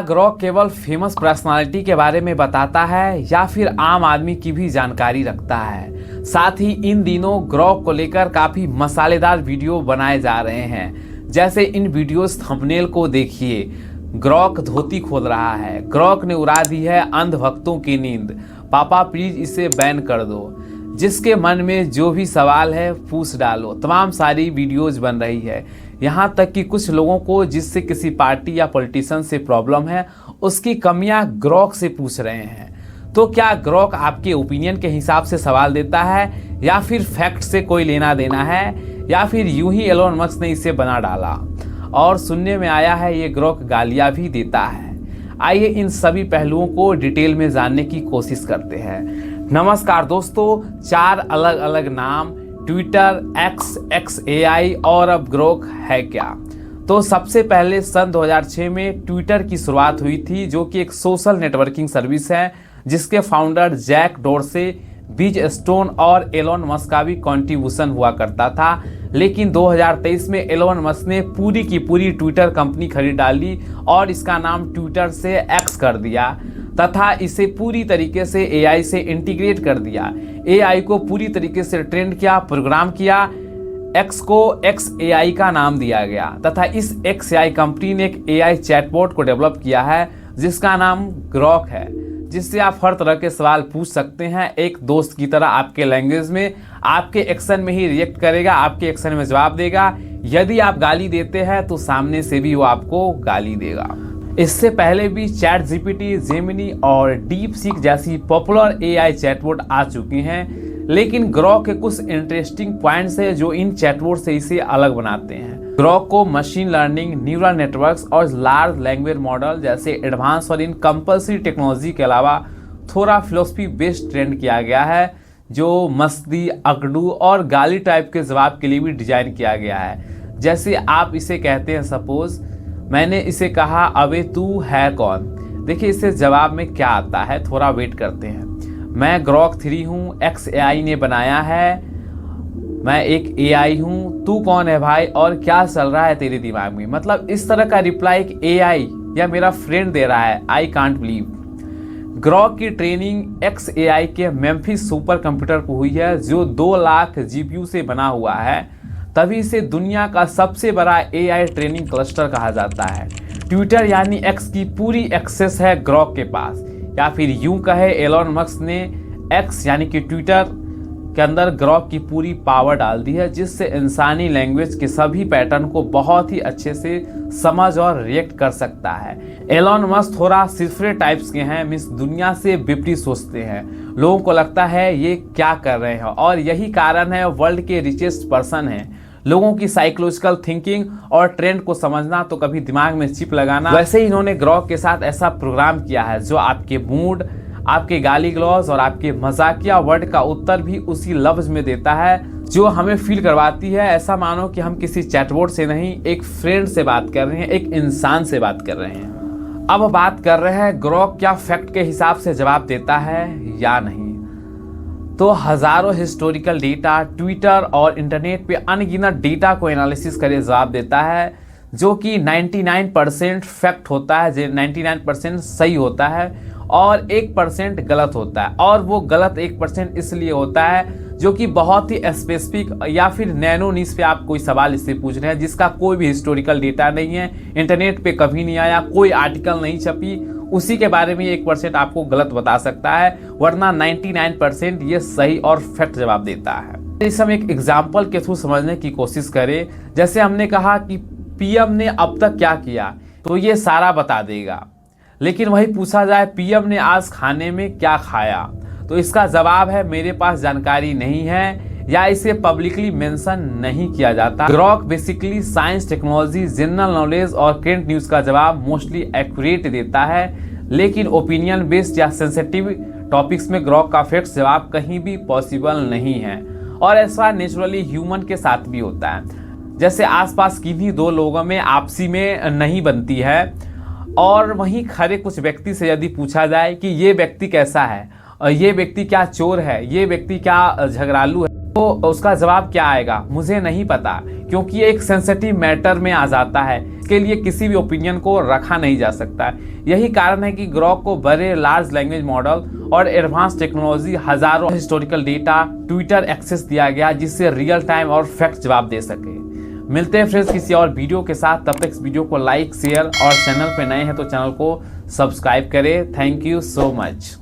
Grok केवल famous personality के बारे में बताता है या फिर आम आदमी की भी जानकारी रखता है। साथ ही इन दिनों ग्रॉक को लेकर काफी मसालेदार वीडियो बनाए जा रहे हैं। जैसे इन वीडियोस थंबनेल को देखिए, ग्रॉक धोती खोल रहा है, ग्रॉक ने उड़ा दी है अंधभक्तों की नींद, पापा प्लीज इसे बैन कर दो, जिसके मन में जो भी सवाल है पूछ डालो। तमाम सारी वीडियोज बन रही है। यहाँ तक कि कुछ लोगों को जिससे किसी पार्टी या पॉलिटिशियन से प्रॉब्लम है उसकी कमियां ग्रॉक से पूछ रहे हैं। तो क्या ग्रॉक आपके ओपिनियन के हिसाब से सवाल देता है या फिर फैक्ट से कोई लेना देना है, या फिर यूं ही एलोन मस्क ने इसे बना डाला? और सुनने में आया है ये ग्रॉक गालियां भी देता है। आइए इन सभी पहलुओं को डिटेल में जानने की कोशिश करते हैं। नमस्कार दोस्तों, 4 अलग अलग नाम, ट्विटर, एक्स, XAI और अब ग्रॉक है क्या? तो सबसे पहले सन 2006 में ट्विटर की शुरुआत हुई थी, जो कि एक सोशल नेटवर्किंग सर्विस है जिसके फाउंडर जैक डोर्से, बिज स्टोन और एलोन मस्क का भी कंट्रीब्यूशन हुआ करता था। लेकिन 2023 में एलोन मस्क ने पूरी की पूरी ट्विटर कंपनी खरीद डाली और इसका नाम ट्विटर से एक्स कर दिया तथा इसे पूरी तरीके से AI से इंटीग्रेट कर दिया। AI को पूरी तरीके से ट्रेंड किया, प्रोग्राम किया, X को XAI का नाम दिया गया तथा इस XAI कंपनी ने एक AI चैटबॉट को डेवलप किया है जिसका नाम ग्रॉक है, जिससे आप हर तरह के सवाल पूछ सकते हैं। एक दोस्त की तरह आपके लैंग्वेज में, आपके एक्शन में ही रिएक्ट करेगा, आपके एक्शन में जवाब देगा। यदि आप गाली देते हैं तो सामने से भी वो आपको गाली देगा। इससे पहले भी चैट GPT, जेमिनी और डीप सीक जैसी पॉपुलर AI चैटबॉट आ चुकी हैं, लेकिन ग्रॉक के कुछ इंटरेस्टिंग पॉइंट्स है जो इन चैटबॉट से इसे अलग बनाते हैं। ग्रॉक को मशीन लर्निंग, न्यूरल नेटवर्क्स और लार्ज लैंग्वेज मॉडल जैसे एडवांस और इन कंपल्सरी टेक्नोलॉजी के अलावा थोड़ा फिलोसफी बेस्ड ट्रेंड किया गया है, जो मस्ती, अकड़ू और गाली टाइप के जवाब के लिए भी डिजाइन किया गया है। जैसे आप इसे कहते हैं, सपोज मैंने इसे कहा अबे तू है कौन? देखिए इससे जवाब में क्या आता है, थोड़ा वेट करते हैं। मैं ग्रॉक 3 हूँ, XAI ने बनाया है, मैं एक AI हूँ, तू कौन है भाई और क्या चल रहा है तेरे दिमाग में? मतलब इस तरह का रिप्लाई एक AI या मेरा फ्रेंड दे रहा है। I can't believe. ग्रॉक की ट्रेनिंग XAI के मेम्फिस सुपर कंप्यूटर को हुई है जो 2 लाख GPU से बना हुआ है, तभी इसे दुनिया का सबसे बड़ा AI ट्रेनिंग क्लस्टर कहा जाता है। ट्विटर यानी X की पूरी एक्सेस है ग्रॉक के पास, या फिर यूं कहे एलोन मस्क ने X यानी कि ट्विटर के अंदर ग्रॉक की पूरी पावर डाल दी है, जिससे इंसानी लैंग्वेज के सभी पैटर्न को बहुत ही अच्छे से समझ और रिएक्ट कर सकता है। एलोन मस्क थोड़ा सिफरे टाइप्स के हैं, मीन्स दुनिया से विपरीत सोचते हैं। लोगों को लगता है ये क्या कर रहे हैं, और यही कारण है वर्ल्ड के रिचेस्ट पर्सन हैं। लोगों की साइकोलॉजिकल थिंकिंग और ट्रेंड को समझना तो कभी दिमाग में चिप लगाना। वैसे ही इन्होंने ग्रॉक के साथ ऐसा प्रोग्राम किया है जो आपके मूड, आपके गाली गलौज और आपके मजाकिया वर्ड का उत्तर भी उसी लफ्ज में देता है, जो हमें फील करवाती है ऐसा मानो कि हम किसी चैटबॉट से नहीं, एक फ्रेंड से बात कर रहे हैं, एक इंसान से बात कर रहे हैं। अब बात कर रहे हैं ग्रॉक क्या फैक्ट के हिसाब से जवाब देता है या नहीं। तो हजारों हिस्टोरिकल डेटा, ट्विटर और इंटरनेट पे अनगिनत डेटा को एनालिसिस करके जवाब देता है, जो कि 99% फैक्ट होता है, 99% सही होता है और 1% गलत होता है। और वो गलत 1% इसलिए होता है जो कि बहुत ही स्पेसिफिक या फिर नैनो नीश पे आप कोई सवाल इससे पूछ रहे हैं, जिसका कोई भी हिस्टोरिकल डेटा नहीं है, इंटरनेट पे कभी नहीं आया, कोई आर्टिकल नहीं छपी, उसी के बारे में 1% आपको गलत बता सकता है, वरना 99% ये सही और फैक्ट जवाब देता है। इस हम एक एग्जाम्पल के थ्रू समझने की कोशिश करें। जैसे हमने कहा कि PM ने अब तक क्या किया, तो ये सारा बता देगा। लेकिन वही पूछा जाए PM ने आज खाने में क्या खाया, तो इसका जवाब है मेरे पास जानकारी नहीं है, या इसे पब्लिकली मेंशन नहीं किया जाता। Grok basically science, technology, general knowledge और करंट न्यूज का जवाब मोस्टली एक्यूरेट देता है, लेकिन ओपिनियन बेस्ड या सेंसिटिव टॉपिक्स में ग्रॉक का फैक्ट जवाब कहीं भी पॉसिबल नहीं है। और ऐसा नेचुरली ह्यूमन के साथ भी होता है। जैसे आसपास किन्हीं 2 लोगों में आपसी में नहीं बनती है, और वहीं खड़े कुछ व्यक्ति से यदि पूछा जाए कि ये व्यक्ति कैसा है, ये व्यक्ति क्या चोर है, ये व्यक्ति क्या झगड़ालू है, तो उसका जवाब क्या आएगा मुझे नहीं पता, क्योंकि ये एक सेंसिटिव मैटर में आ जाता है। इसके लिए किसी भी ओपिनियन को रखा नहीं जा सकता। यही कारण है कि ग्रॉक को बड़े लार्ज लैंग्वेज मॉडल और एडवांस टेक्नोलॉजी, हजारों हिस्टोरिकल डेटा, ट्विटर एक्सेस दिया गया जिससे रियल टाइम और फैक्ट जवाब दे सके। मिलते हैं फ्रेंड्स किसी और वीडियो के साथ, तब तक इस वीडियो को लाइक, शेयर और चैनल पे नए हैं तो चैनल को सब्सक्राइब करें। Thank you so much.